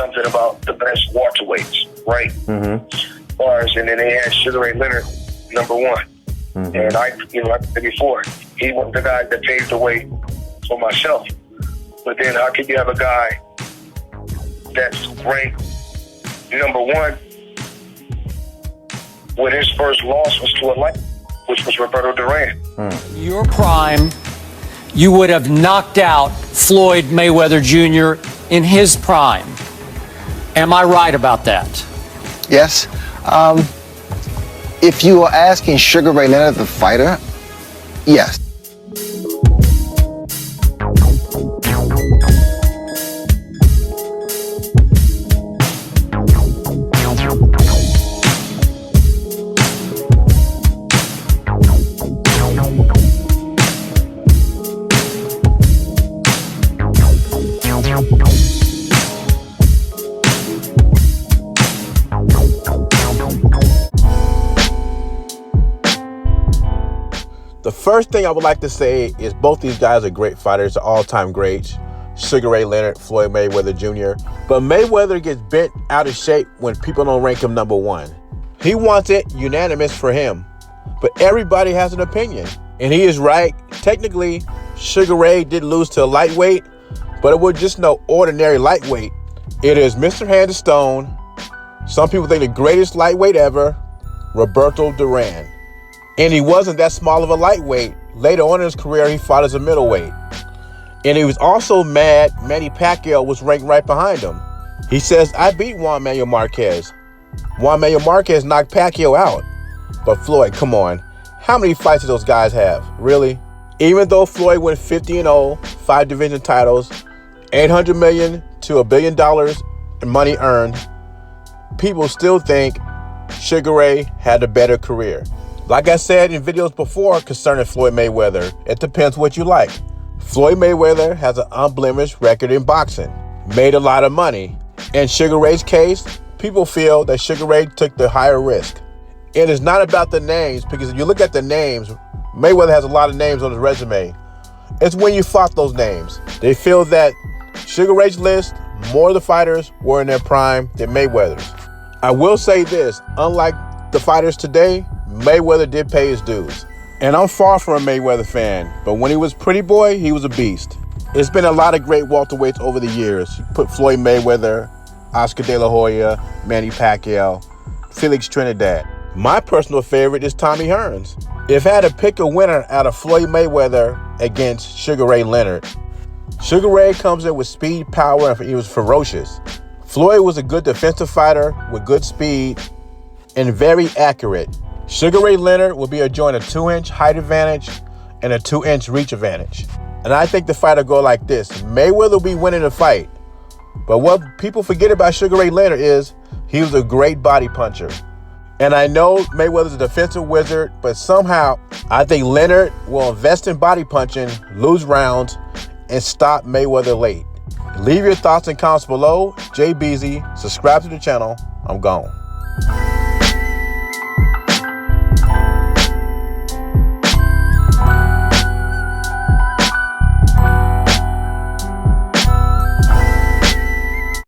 something about the best welterweights, right? Mm-hmm. Bars, and then they had Sugar Ray Leonard number one. Mm-hmm. And like I said before, he was the guy that paved the way for myself. But then how could you have a guy that's ranked number one when his first loss was to a light, which was Roberto Duran? Your prime, you would have knocked out Floyd Mayweather Jr. in his prime. Am I right about that? Yes. If you are asking Sugar Ray Leonard, the fighter, yes. The first thing I would like to say is both these guys are great fighters, all-time greats. Sugar Ray Leonard, Floyd Mayweather Jr. But Mayweather gets bent out of shape when people don't rank him number one. He wants it unanimous for him, but everybody has an opinion. And he is right. Technically, Sugar Ray did lose to a lightweight, but it was just no ordinary lightweight. It is Mr. Hand of Stone. Some people think the greatest lightweight ever, Roberto Duran. And he wasn't that small of a lightweight. Later on in his career, he fought as a middleweight. And he was also mad Manny Pacquiao was ranked right behind him. He says, I beat Juan Manuel Marquez. Juan Manuel Marquez knocked Pacquiao out. But Floyd, come on. How many fights do those guys have? Really? Even though Floyd went 50-0, 5 division titles, $800 million to $1 billion in money earned, people still think Sugar Ray had a better career. Like I said in videos before concerning Floyd Mayweather, it depends what you like. Floyd Mayweather has an unblemished record in boxing, made a lot of money. In Sugar Ray's case, people feel that Sugar Ray took the higher risk. It is not about the names, because if you look at the names, Mayweather has a lot of names on his resume. It's when you fought those names. They feel that Sugar Ray's list, more of the fighters were in their prime than Mayweather's. I will say this, unlike the fighters today, Mayweather did pay his dues. And I'm far from a Mayweather fan, but when he was Pretty Boy, he was a beast. It's been a lot of great welterweights over the years. You put Floyd Mayweather, Oscar De La Hoya, Manny Pacquiao, Felix Trinidad. My personal favorite is Tommy Hearns. If I had to pick a winner out of Floyd Mayweather against Sugar Ray Leonard, Sugar Ray comes in with speed, power, and he was ferocious. Floyd was a good defensive fighter with good speed and very accurate. Sugar Ray Leonard will be enjoying a 2-inch height advantage and a 2-inch reach advantage. And I think the fight will go like this. Mayweather will be winning the fight. But what people forget about Sugar Ray Leonard is he was a great body puncher. And I know Mayweather's a defensive wizard, but somehow I think Leonard will invest in body punching, lose rounds, and stop Mayweather late. Leave your thoughts and comments below. Jay Beasy, subscribe to the channel. I'm gone.